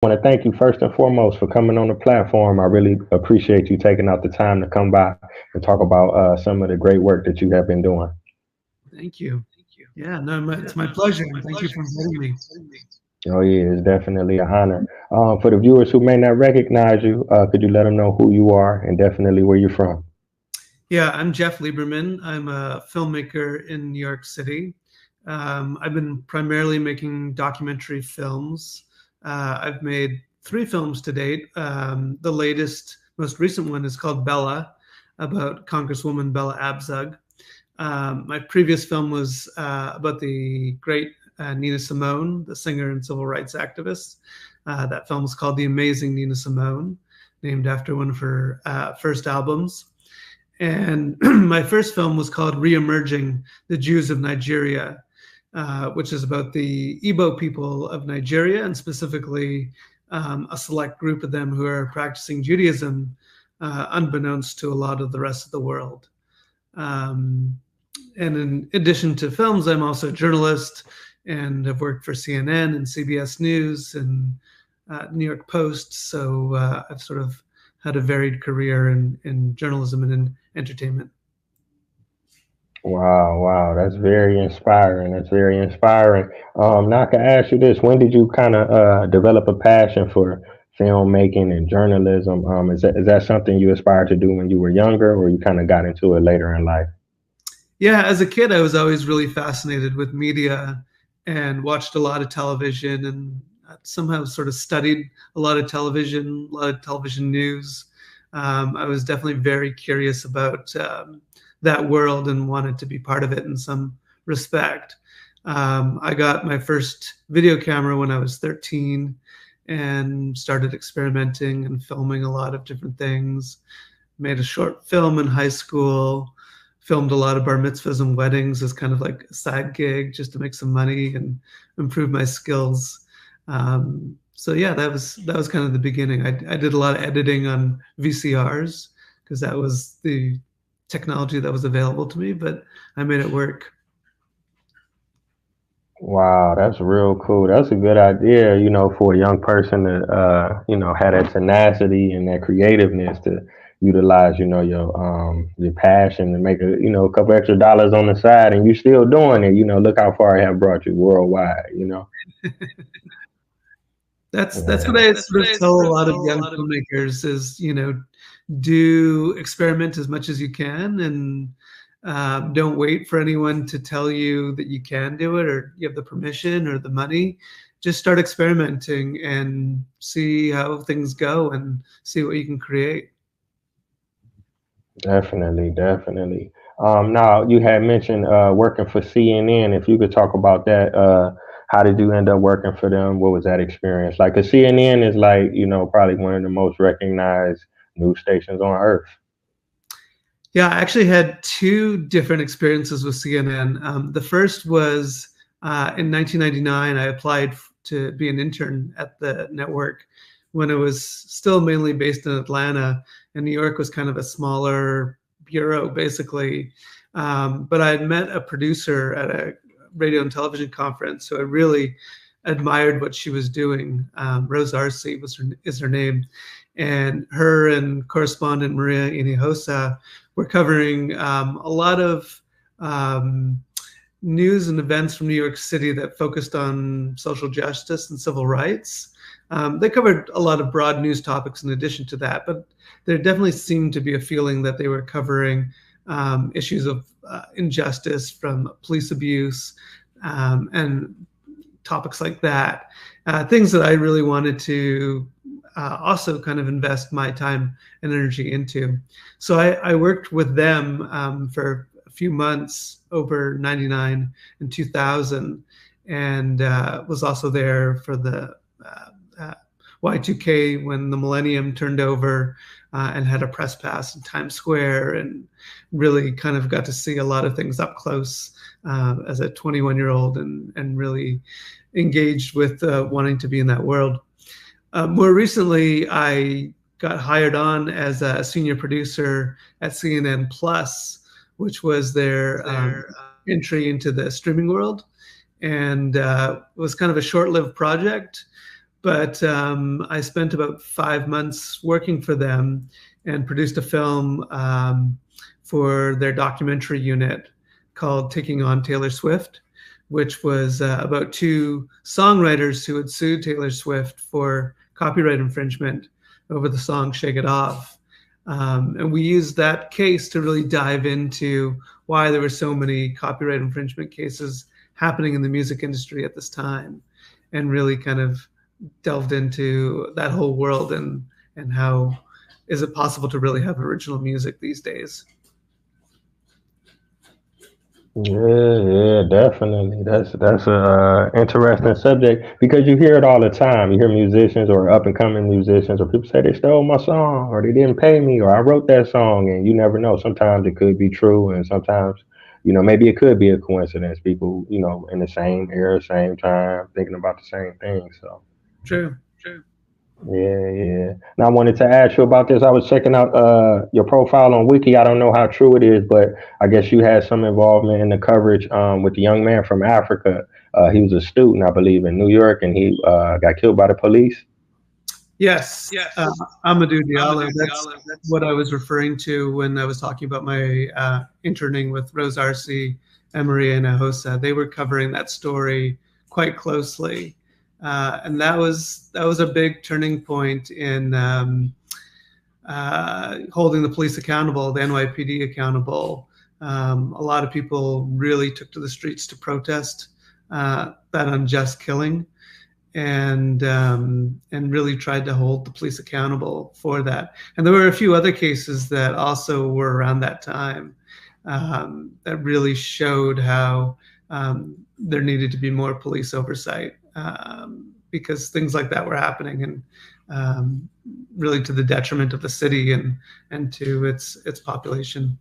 want to thank you first and foremost for coming on the platform. I really appreciate you taking out the time to come by and talk about some of the great work that you have been doing. Thank you. Yeah, no, it's my pleasure, and thank you for inviting me. Oh yeah, it's definitely an honor. For the viewers who may not recognize you, could you let them know who you are and definitely where you're from? Yeah, I'm Jeff Lieberman. I'm a filmmaker in New York City. I've been primarily making documentary films. I've made three films to date. The latest, most recent one is called Bella, about Congresswoman Bella Abzug. My previous film was about the great Nina Simone, the singer and civil rights activist. That film is called The Amazing Nina Simone, named after one of her first albums. And my first film was called Reemerging the Jews of Nigeria, which is about the Igbo people of Nigeria, and specifically a select group of them who are practicing Judaism, unbeknownst to a lot of the rest of the world. Um, and in addition to films, I'm also a journalist and have worked for CNN and CBS News and New York Post. So I've sort of had a varied career in journalism and in entertainment. Wow, wow, that's very inspiring. That's very inspiring. Now I can ask you this: when did you kind of develop a passion for filmmaking and journalism? Is that something you aspired to do when you were younger, or you kind of got into it later in life? Yeah, as a kid, I was always really fascinated with media and watched a lot of television and somehow sort of studied a lot of television news. I was definitely very curious about that world and wanted to be part of it in some respect. I got my first video camera when I was 13 and started experimenting and filming a lot of different things. Made a short film in high school, filmed a lot of bar mitzvahs and weddings as kind of like a side gig just to make some money and improve my skills. So yeah, that was kind of the beginning. I did a lot of editing on VCRs because that was the technology that was available to me, but I made it work. Wow, that's real cool. That's a good idea, for a young person to, have that tenacity and that creativeness to utilize, your passion and make a couple extra dollars on the side, and you still doing it. Look how far it have brought you worldwide. That's what Yeah. I sort of tell a lot of young filmmakers is, do experiment as much as you can and don't wait for anyone to tell you that you can do it or you have the permission or the money. Just start experimenting and see how things go and see what you can create. Definitely, definitely. Now you had mentioned working for CNN. If you could talk about that, how did you end up working for them? What was that experience like? Cause CNN is like probably one of the most recognized news stations on earth. Yeah, I actually had two different experiences with CNN. The first was in 1999. I applied to be an intern at the network when it was still mainly based in Atlanta, and New York was kind of a smaller bureau, basically. But I had met a producer at a radio and television conference, so I really admired what she was doing. Rose Arce is her name, and her and correspondent Maria Inihosa were covering a lot of um, news and events from New York City that focused on social justice and civil rights. They covered a lot of broad news topics in addition to that, but there definitely seemed to be a feeling that they were covering issues of injustice from police abuse and topics like that. Things that I really wanted to also kind of invest my time and energy into. So I worked with them for a few months over 99 and 2000 and was also there for the uh, Y2K when the millennium turned over and had a press pass in Times Square and really kind of got to see a lot of things up close as a 21-year-old and really engaged with wanting to be in that world. More recently, I got hired on as a senior producer at CNN Plus, which was their entry into the streaming world, and it was kind of a short-lived project. but I spent about 5 months working for them and produced a film for their documentary unit called Taking on Taylor Swift, which was about two songwriters who had sued Taylor Swift for copyright infringement over the song Shake It Off. And we used that case to really dive into why there were so many copyright infringement cases happening in the music industry at this time, and really kind of delved into that whole world and how is it possible to really have original music these days. Yeah, definitely. That's a interesting subject because you hear it all the time. You hear musicians or up and coming musicians or people say they stole my song or they didn't pay me or I wrote that song, and you never know. Sometimes it could be true, and sometimes, maybe it could be a coincidence. People, in the same era, same time, thinking about the same thing. So. True. Yeah, yeah. Now I wanted to ask you about this. I was checking out your profile on Wiki. I don't know how true it is, but I guess you had some involvement in the coverage with the young man from Africa. He was a student, I believe, in New York, and he got killed by the police. Yes, Amadou Diallo. That's what I was referring to when I was talking about my interning with Rose Arce and Maria Hinojosa. They were covering that story quite closely, and that was a big turning point in holding the police accountable, the NYPD accountable. A lot of people really took to the streets to protest that unjust killing, and really tried to hold the police accountable for that. And there were a few other cases that also were around that time that really showed how there needed to be more police oversight because things like that were happening, and really to the detriment of the city and to its population.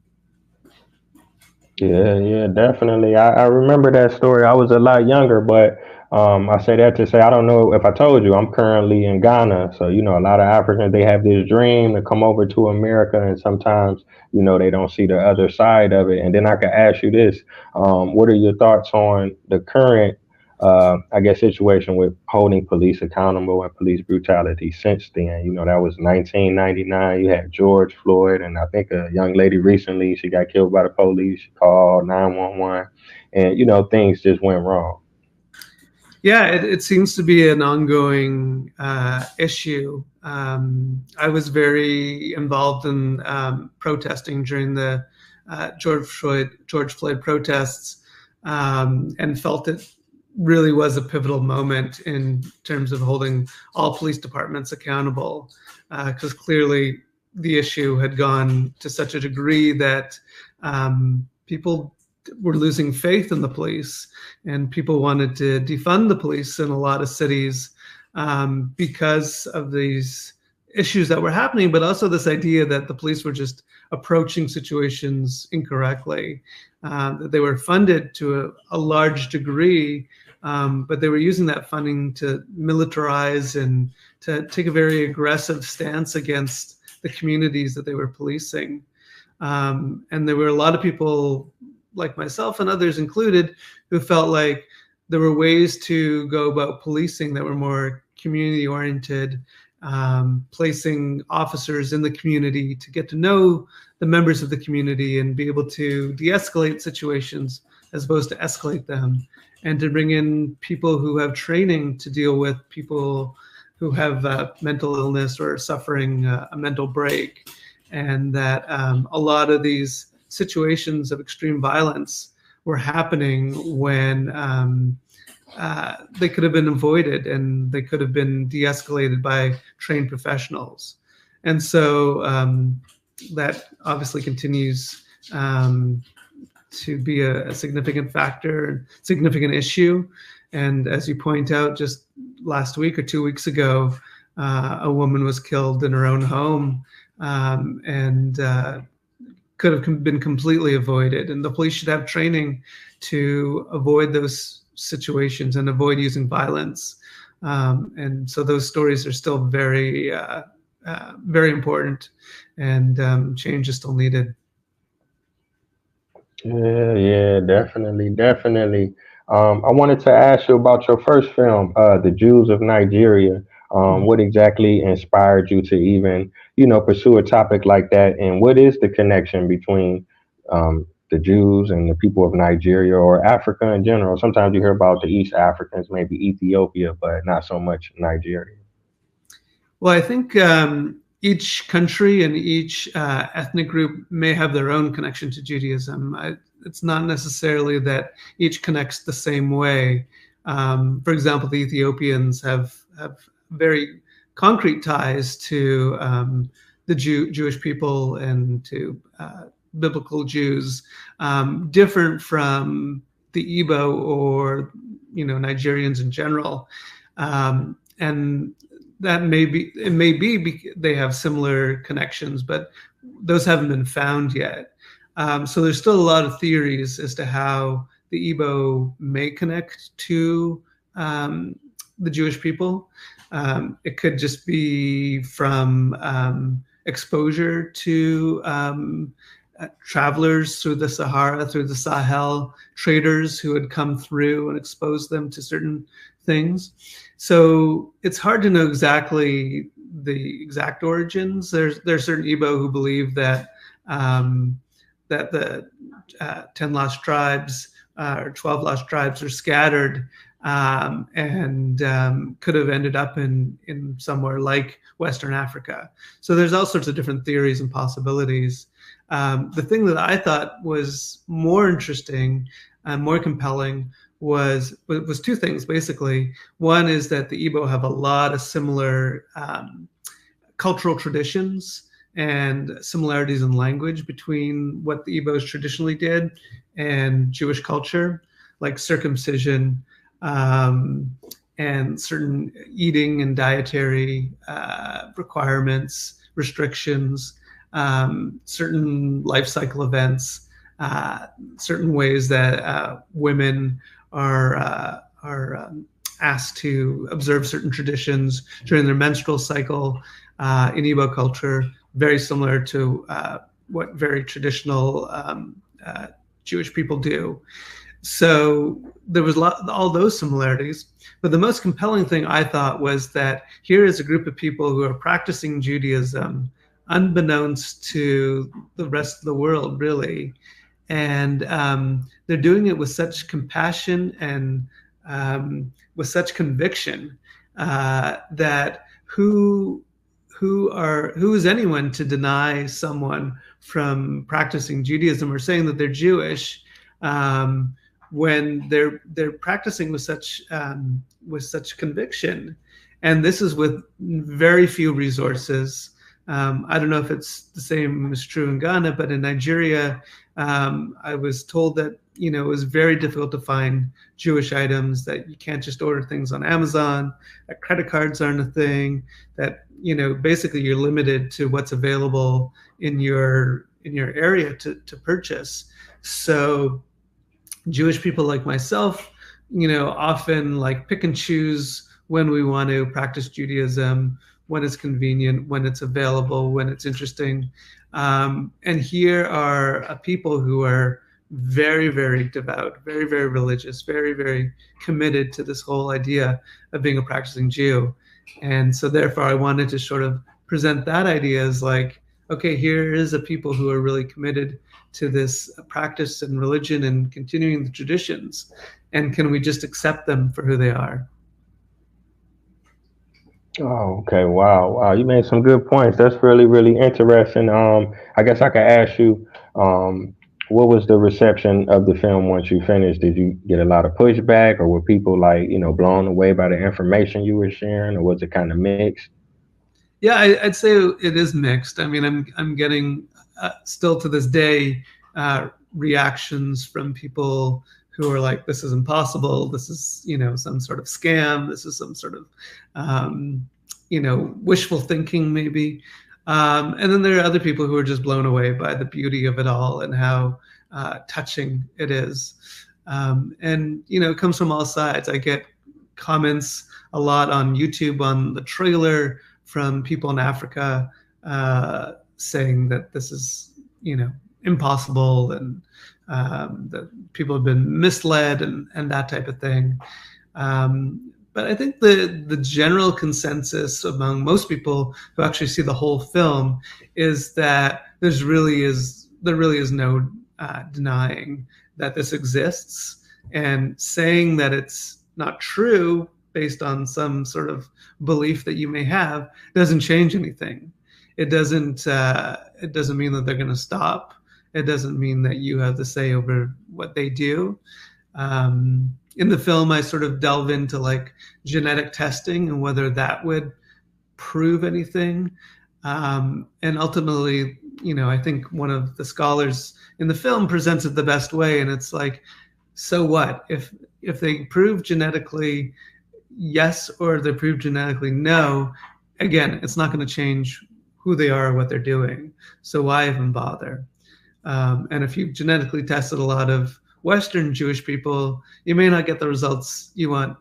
Yeah, definitely. I remember that story. I was a lot younger, but I say that to say I don't know if I told you I'm currently in Ghana. So a lot of Africans they have this dream to come over to America, and sometimes they don't see the other side of it. And then I could ask you this: what are your thoughts on the current I guess, situation with holding police accountable and police brutality since then? That was 1999. You had George Floyd, and I think a young lady recently, she got killed by the police. She called 911, and, things just went wrong. Yeah, it seems to be an ongoing issue. I was very involved in protesting during the George Floyd protests, and felt it really was a pivotal moment in terms of holding all police departments accountable, because clearly the issue had gone to such a degree that people were losing faith in the police, and people wanted to defund the police in a lot of cities because of these issues that were happening, but also this idea that the police were just approaching situations incorrectly, that they were funded to a large degree, but they were using that funding to militarize and to take a very aggressive stance against the communities that they were policing. And there were a lot of people like myself and others included who felt like there were ways to go about policing that were more community oriented, placing officers in the community to get to know the members of the community and be able to de-escalate situations as opposed to escalate them, and to bring in people who have training to deal with people who have mental illness or suffering a mental break. And that a lot of these situations of extreme violence were happening when they could have been avoided and they could have been de-escalated by trained professionals. And so that obviously continues to be a significant factor, significant issue. And as you point out, just last week or 2 weeks ago, a woman was killed in her own home, and could have been completely avoided. And the police should have training to avoid those situations and avoid using violence. And so those stories are still very, very important, and change is still needed. Yeah, definitely. I wanted to ask you about your first film, The Jews of Nigeria. What exactly inspired you to even, pursue a topic like that? And what is the connection between the Jews and the people of Nigeria or Africa in general? Sometimes you hear about the East Africans, maybe Ethiopia, but not so much Nigeria. Well, I think each country and each ethnic group may have their own connection to Judaism. It's not necessarily that each connects the same way. For example, the Ethiopians have very concrete ties to the Jewish people and to biblical Jews, different from the Igbo or Nigerians in general, and that may be they have similar connections, but those haven't been found yet. So there's still a lot of theories as to how the Igbo may connect to the Jewish people. It could just be from exposure to travelers through the Sahara, through the Sahel, traders who had come through and exposed them to certain things. So it's hard to know exactly the exact origins. There's certain Igbo who believe that that the 10 lost tribes or 12 lost tribes are scattered and could have ended up in somewhere like Western Africa. So there's all sorts of different theories and possibilities. The thing that I thought was more interesting and more compelling was two things, basically. One is that the Igbo have a lot of similar cultural traditions and similarities in language between what the Igbos traditionally did and Jewish culture, like circumcision and certain eating and dietary requirements, restrictions, certain life cycle events, certain ways that women are asked to observe certain traditions during their menstrual cycle in Igbo culture, very similar to what very traditional Jewish people do. So there was all those similarities. But the most compelling thing I thought was that here is a group of people who are practicing Judaism unbeknownst to the rest of the world, really. And they're doing it with such compassion and with such conviction that who is anyone to deny someone from practicing Judaism or saying that they're Jewish when they're practicing with such conviction? And this is with very few resources. I don't know if it's the same is true in Ghana, but in Nigeria, I was told that it was very difficult to find Jewish items, that you can't just order things on Amazon, that credit cards aren't a thing, that basically you're limited to what's available in your area to purchase. So Jewish people like myself, often like pick and choose when we want to practice Judaism, when it's convenient, when it's available, when it's interesting. And here are people who are very, very devout, very, very religious, very, very committed to this whole idea of being a practicing Jew. And so therefore I wanted to sort of present that idea as like, okay, here is a people who are really committed to this practice and religion and continuing the traditions. And can we just accept them for who they are? Oh, okay. Wow. Wow. You made some good points. That's really, really interesting. I guess I could ask you, what was the reception of the film once you finished? Did you get a lot of pushback, or were people like, blown away by the information you were sharing, or was it kind of mixed? Yeah, I'd say it is mixed. I mean, I'm getting still to this day reactions from people who are like, "This is impossible. This is some sort of scam. This is some sort of wishful thinking, maybe." And then there are other people who are just blown away by the beauty of it all and how touching it is. And it comes from all sides. I get comments a lot on YouTube on the trailer from people in Africa saying that this is, impossible, and that people have been misled and that type of thing. But But I think the general consensus among most people who actually see the whole film is that there really is no denying that this exists, and saying that it's not true based on some sort of belief that you may have doesn't change anything. It doesn't mean that they're going to stop. It doesn't mean that you have the say over what they do. In the film, I sort of delve into like genetic testing and whether that would prove anything. And ultimately, I think one of the scholars in the film presents it the best way. And it's like, so what? If they prove genetically yes, or they prove genetically no, again, it's not going to change who they are or what they're doing. So why even bother? And if you've genetically tested a lot of Western Jewish people, you may not get the results you want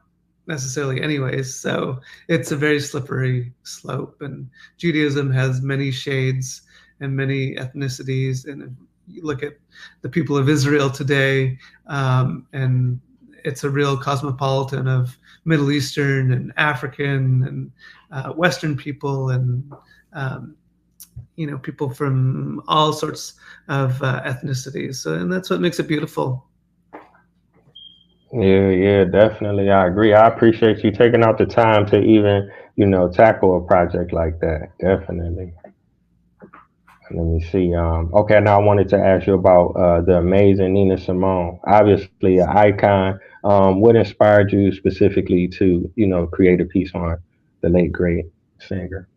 necessarily anyways. So it's a very slippery slope. And Judaism has many shades and many ethnicities. And if you look at the people of Israel today, and it's a real cosmopolitan of Middle Eastern and African and Western people, and people from all sorts of ethnicities. So, and that's what makes it beautiful. Yeah, definitely. I agree. I appreciate you taking out the time to even, tackle a project like that. Definitely. Let me see. Okay, now I wanted to ask you about the amazing Nina Simone. Obviously, an icon. What inspired you specifically to, create a piece on the late great singer?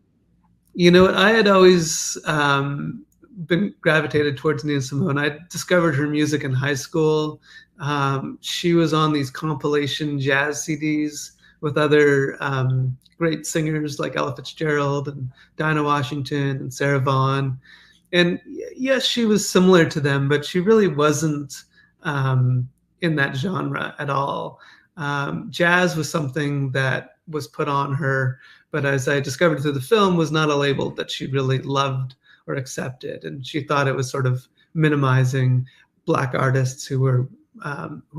I had always been gravitated towards Nina Simone. I discovered her music in high school. She was on these compilation jazz CDs with other great singers like Ella Fitzgerald and Dinah Washington and Sarah Vaughan. And yes, she was similar to them, but she really wasn't in that genre at all. Jazz was something that was put on her, but as I discovered through the film, was not a label that she really loved or accepted. And she thought it was sort of minimizing Black artists who were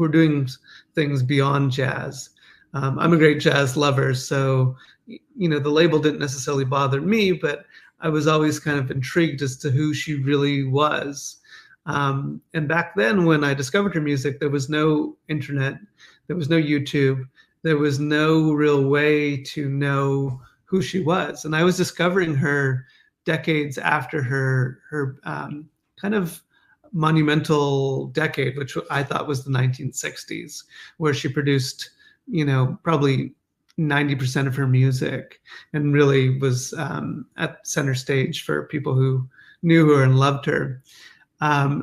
doing things beyond jazz. I'm a great jazz lover, so the label didn't necessarily bother me, but I was always kind of intrigued as to who she really was. And back then, when I discovered her music, there was no internet, there was no YouTube, there was no real way to know who she was. And I was discovering her decades after her kind of monumental decade, which I thought was the 1960s, where she produced, probably 90% of her music, and really was at center stage for people who knew her and loved her.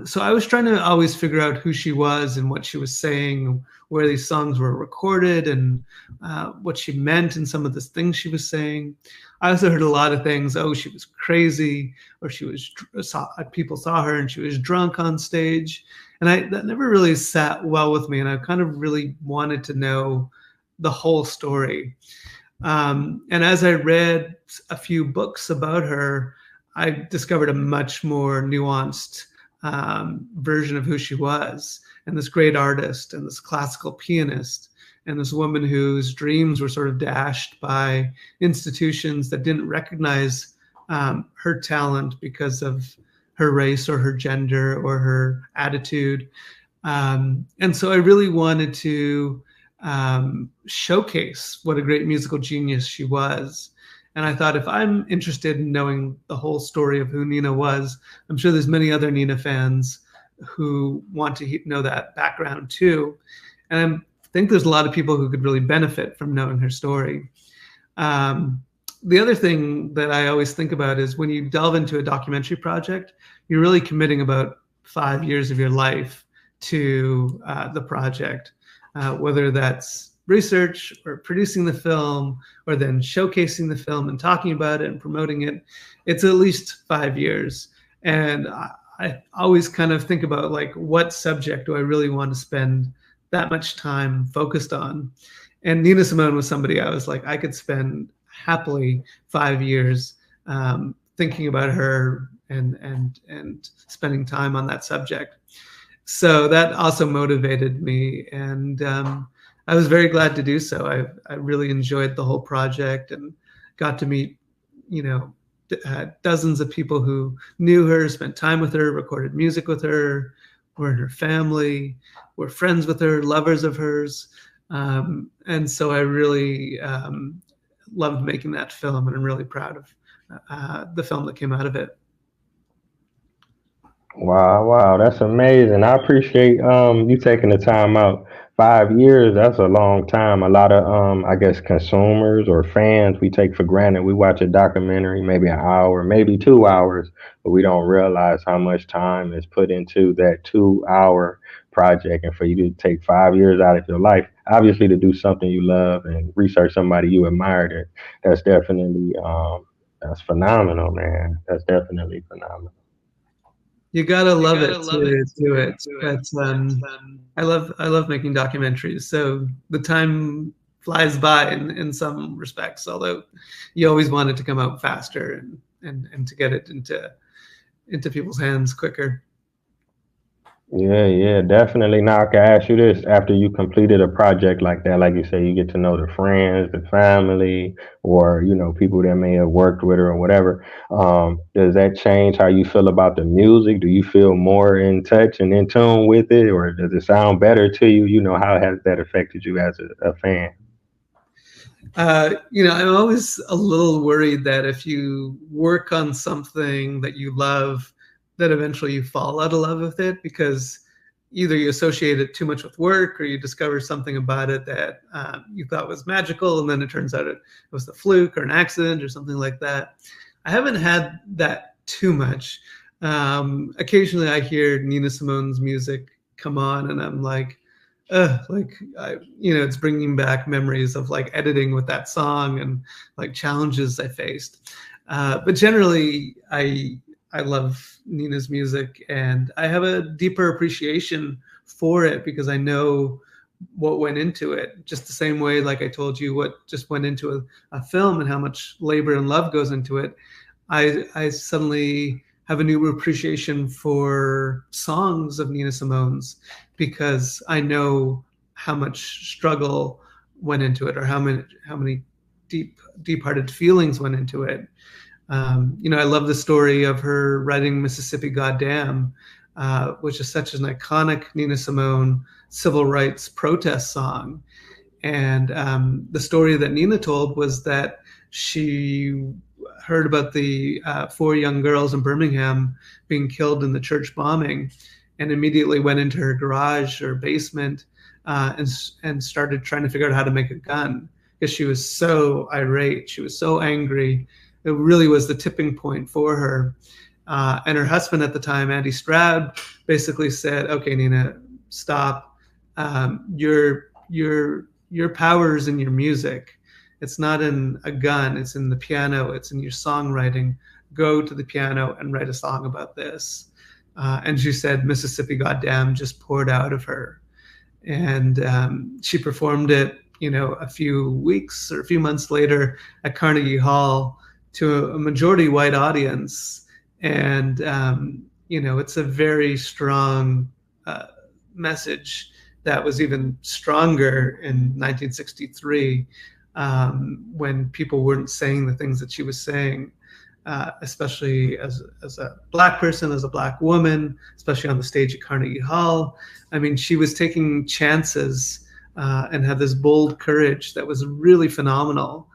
So I was trying to always figure out who she was and what she was saying, where these songs were recorded, and what she meant in some of the things she was saying. I also heard a lot of things. Oh, she was crazy, or people saw her and she was drunk on stage. And that never really sat well with me. And I kind of really wanted to know the whole story. And as I read a few books about her, I discovered a much more nuanced version of who she was, and this great artist and this classical pianist and this woman whose dreams were sort of dashed by institutions that didn't recognize her talent because of her race or her gender or her attitude. And so I really wanted to showcase what a great musical genius she was. And I thought, if I'm interested in knowing the whole story of who Nina was, I'm sure there's many other Nina fans who want to know that background too. And I think there's a lot of people who could really benefit from knowing her story. The other thing that I always think about is when you delve into a documentary project, you're really committing about 5 years of your life to the project, whether that's research or producing the film or then showcasing the film and talking about it and promoting it. It's at least 5 years. And I always kind of think about, like, what subject do I really want to spend that much time focused on? And Nina Simone was somebody I was like, I could spend happily 5 years thinking about her and spending time on that subject. So that also motivated me. And I was very glad to do so. I really enjoyed the whole project and got to meet, you know, dozens of people who knew her, spent time with her, recorded music with her, were in her family, were friends with her, lovers of hers. And so I really loved making that film, and I'm really proud of the film that came out of it. Wow, wow, that's amazing. I appreciate you taking the time out. 5 years, that's a long time. A lot of I guess consumers or fans we take for granted. We watch a documentary, maybe an hour, maybe 2 hours, but we don't realize how much time is put into that 2 hour project. And for you to take 5 years out of your life, obviously to do something you love and research somebody you admire, that's definitely that's phenomenal, man. That's definitely phenomenal. You gotta love it to do it. But I love making documentaries. So the time flies by in some respects, although you always want it to come out faster and to get it into people's hands quicker. Yeah, yeah, definitely. Now I can ask you this: after you completed a project like that, like you say, you get to know the friends, the family, or people that may have worked with her or whatever. Does that change how you feel about the music? Do you feel more in touch and in tune with it, or does it sound better to you? How has that affected you as a fan? I'm always a little worried that if you work on something that you love, that eventually you fall out of love with it, because either you associate it too much with work, or you discover something about it that you thought was magical, and then it turns out it was a fluke or an accident or something like that. I haven't had that too much. Occasionally I hear Nina Simone's music come on, and I'm like, it's bringing back memories of like editing with that song and like challenges I faced. But generally, I love Nina's music, and I have a deeper appreciation for it because I know what went into it. Just the same way, like I told you, what just went into a film and how much labor and love goes into it. I suddenly have a new appreciation for songs of Nina Simone's because I know how much struggle went into it, or how many deep-hearted feelings went into it. I love the story of her writing Mississippi Goddam, which is such an iconic Nina Simone civil rights protest song. And the story that Nina told was that she heard about the 4 young girls in Birmingham being killed in the church bombing, and immediately went into her garage or basement and started trying to figure out how to make a gun, because she was so irate. She was so angry. It really was the tipping point for her. And her husband at the time, Andy Stroud, basically said, "Okay, Nina, stop. Your power's in your music. It's not in a gun. It's in the piano. It's in your songwriting. Go to the piano and write a song about this." And she said, "Mississippi Goddam" just poured out of her. And she performed it, a few weeks or a few months later at Carnegie Hall to a majority white audience. And, it's a very strong message that was even stronger in 1963 when people weren't saying the things that she was saying, especially as a Black person, as a Black woman, especially on the stage at Carnegie Hall. I mean, she was taking chances and had this bold courage that was really phenomenal.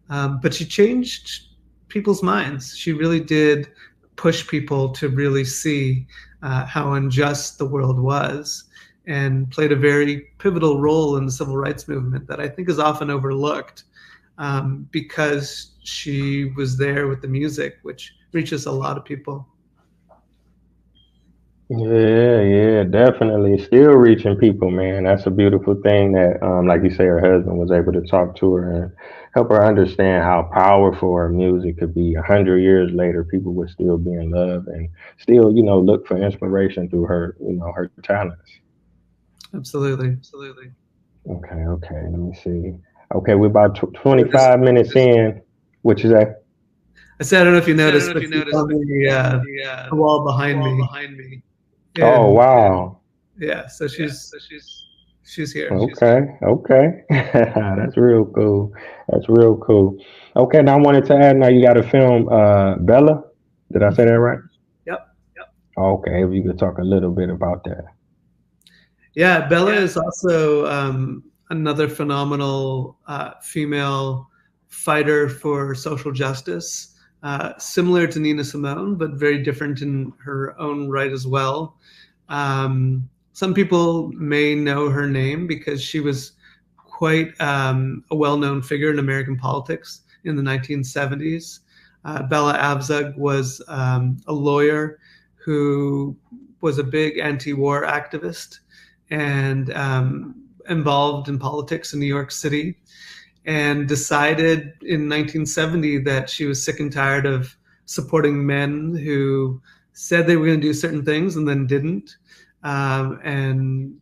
But she changed people's minds. She really did push people to really see how unjust the world was, and played a very pivotal role in the civil rights movement that I think is often overlooked because she was there with the music, which reaches a lot of people. Yeah, yeah, definitely. Still reaching people, man. That's a beautiful thing that, like you say, her husband was able to talk to her and help her understand how powerful her music could be. 100 years later, people would still be in love and still, look for inspiration through her, her talents. Absolutely, absolutely. Okay, okay. Let me see. Okay, we're about 25 minutes in. What you say? I said, I don't know if you noticed, but she's on the wall behind me. Oh, And wow. yeah, so she's She's here. Okay, okay. That's real cool. That's real cool. Okay, now I wanted to add, now you got a film, Bella. Did I say that right? Yep. Okay, if you could talk a little bit about that. Yeah, Bella is also another phenomenal female fighter for social justice, similar to Nina Simone, but very different in her own right as well. Some people may know her name because she was quite a well-known figure in American politics in the 1970s. Bella Abzug was a lawyer who was a big anti-war activist and involved in politics in New York City, and decided in 1970 that she was sick and tired of supporting men who said they were going to do certain things and then didn't, and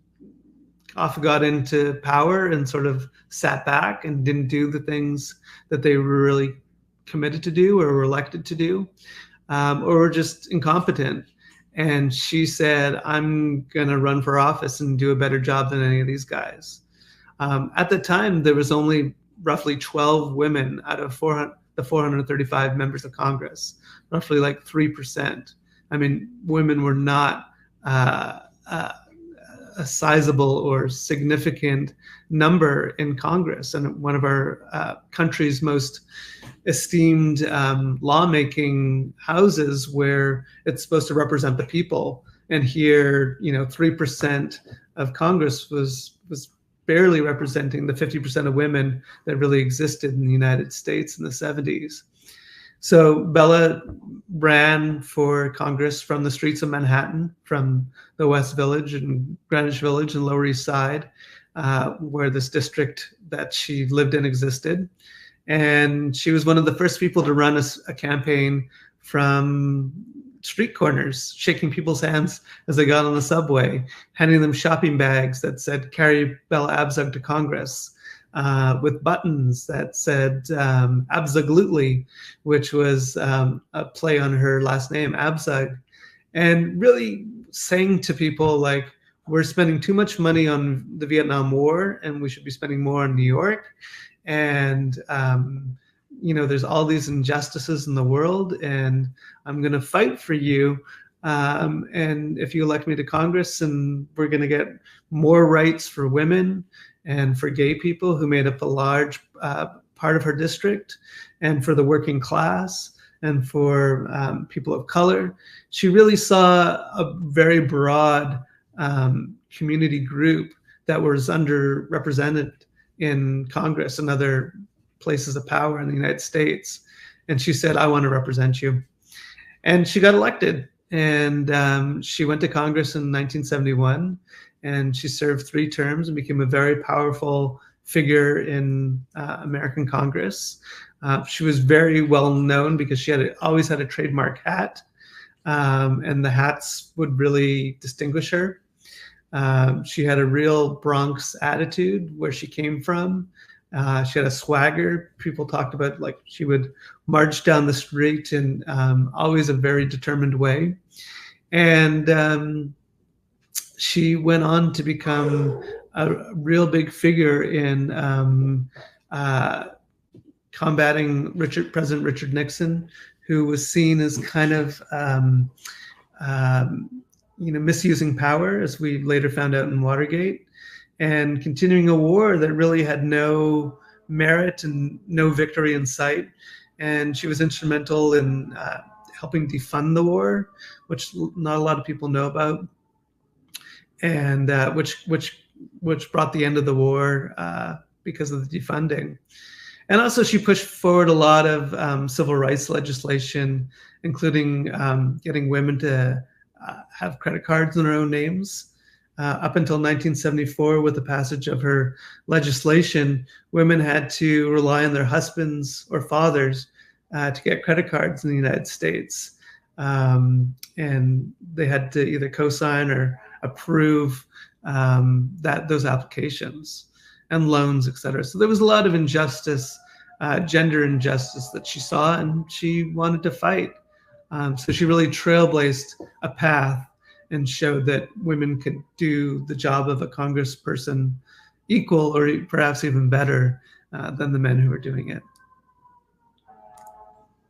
often got into power and sort of sat back and didn't do the things that they were really committed to do or were elected to do, or were just incompetent. And she said, I'm going to run for office and do a better job than any of these guys. At the time, there was only roughly 12 women out of the 435 members of Congress, roughly like 3%. I mean, women were not a sizable or significant number in Congress. And one of our country's most esteemed lawmaking houses, where it's supposed to represent the people. And here, 3% of Congress was barely representing the 50% of women that really existed in the United States in the 70s. So Bella ran for Congress from the streets of Manhattan, from the West Village and Greenwich Village and Lower East Side, where this district that she lived in existed. And she was one of the first people to run a campaign from street corners, shaking people's hands as they got on the subway, handing them shopping bags that said, "Carry Bella Abzug to Congress," with buttons that said Abzuglutley, which was a play on her last name, Abzug, and really saying to people, like, we're spending too much money on the Vietnam War and we should be spending more on New York. And, there's all these injustices in the world, and I'm going to fight for you. And if you elect me to Congress, and we're going to get more rights for women and for gay people who made up a large part of her district, and for the working class, and for people of color. She really saw a very broad community group that was underrepresented in Congress and other places of power in the United States. And she said, I want to represent you. And she got elected. And she went to Congress in 1971, and she served 3 terms and became a very powerful figure in American Congress. She was very well known because she always had a trademark hat, and the hats would really distinguish her. She had a real Bronx attitude where she came from. She had a swagger. People talked about, like, she would march down the street in always a very determined way. And she went on to become a real big figure in combating President Richard Nixon, who was seen as kind of misusing power, as we later found out in Watergate, and continuing a war that really had no merit and no victory in sight. And she was instrumental in helping defund the war, which not a lot of people know about, and which brought the end of the war because of the defunding. And also, she pushed forward a lot of civil rights legislation, including getting women to have credit cards in their own names. Up until 1974, with the passage of her legislation, women had to rely on their husbands or fathers to get credit cards in the United States. And they had to either co-sign or approve those applications and loans, et cetera. So there was a lot of injustice, gender injustice that she saw, and she wanted to fight. So she really trailblazed a path and showed that women could do the job of a congressperson equal or perhaps even better than the men who were doing it.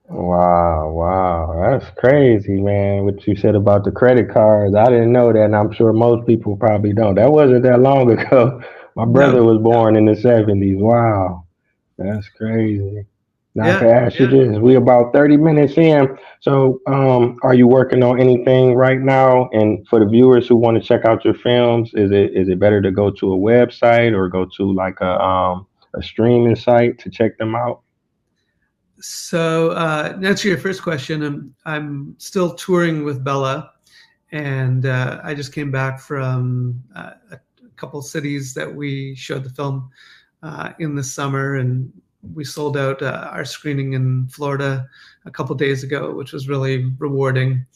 Wow, wow, that's crazy, man. What you said about the credit cards, I didn't know that, and I'm sure most people probably don't. That wasn't that long ago. My brother No. was born in the '70s. Wow, that's crazy. Now I can Yeah. ask you this: we about 30 minutes in. So, are you working on anything right now? And for the viewers who want to check out your films, is it better to go to a website or go to like a streaming site to check them out? So to answer your first question, I'm still touring with Bella, and I just came back from a couple cities that we showed the film in the summer, and we sold out our screening in Florida a couple days ago, which was really rewarding.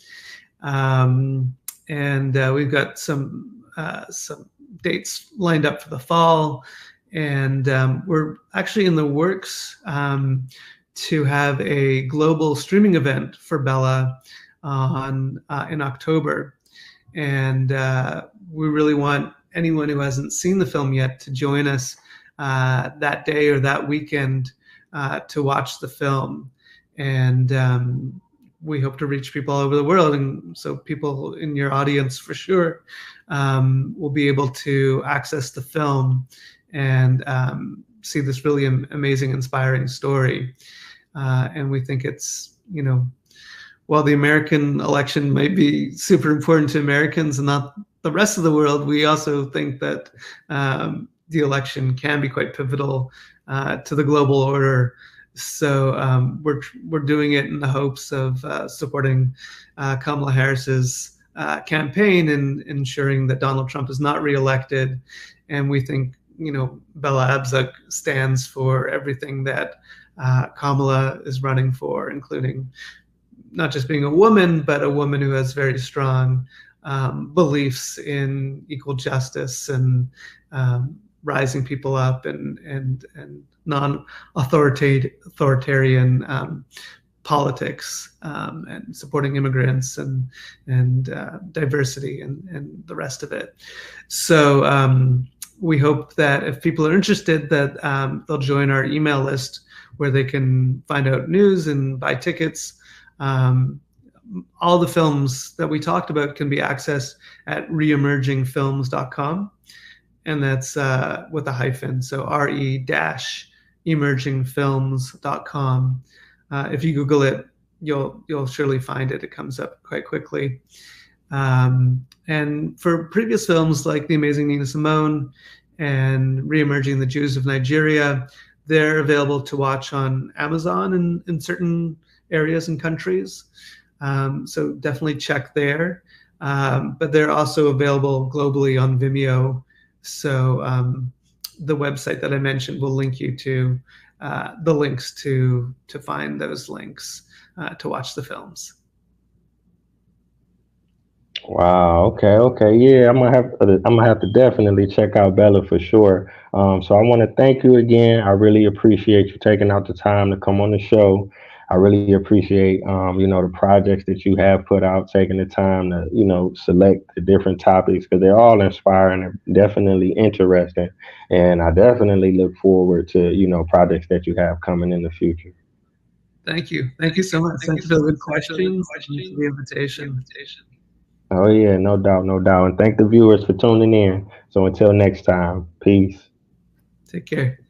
Um, and we've got some dates lined up for the fall, and we're actually in the works to have a global streaming event for Bella on in October, and we really want anyone who hasn't seen the film yet to join us that day or that weekend to watch the film. And we hope to reach people all over the world. And so people in your audience for sure will be able to access the film and see this really amazing, inspiring story. And we think it's, while the American election might be super important to Americans and not the rest of the world, we also think that the election can be quite pivotal to the global order. So we're doing it in the hopes of supporting Kamala Harris's campaign and ensuring that Donald Trump is not reelected. And we think, Bella Abzug stands for everything that Kamala is running for, including not just being a woman, but a woman who has very strong beliefs in equal justice and rising people up and non-authoritarian politics and supporting immigrants and diversity and the rest of it. So we hope that if people are interested, that they'll join our email list where they can find out news and buy tickets. All the films that we talked about can be accessed at reemergingfilms.com. And that's with a hyphen, so re-emergingfilms.com. If you Google it, you'll surely find it. It comes up quite quickly. And for previous films like The Amazing Nina Simone and Re-emerging the Jews of Nigeria, they're available to watch on Amazon in certain areas and countries. So definitely check there. But they're also available globally on Vimeo. So the website that I mentioned will link you to the links to find those links to watch the films. Wow. Okay. Okay. Yeah, I'm gonna have to definitely check out Bella for sure. So I want to thank you again. I really appreciate you taking out the time to come on the show. I really appreciate the projects that you have put out, taking the time to select the different topics because they're all inspiring and definitely interesting. And I definitely look forward to projects that you have coming in the future. Thank you. Thank you so much. Thank you for the good questions and for the invitation. Oh yeah, no doubt, no doubt. And thank the viewers for tuning in. So until next time, peace. Take care.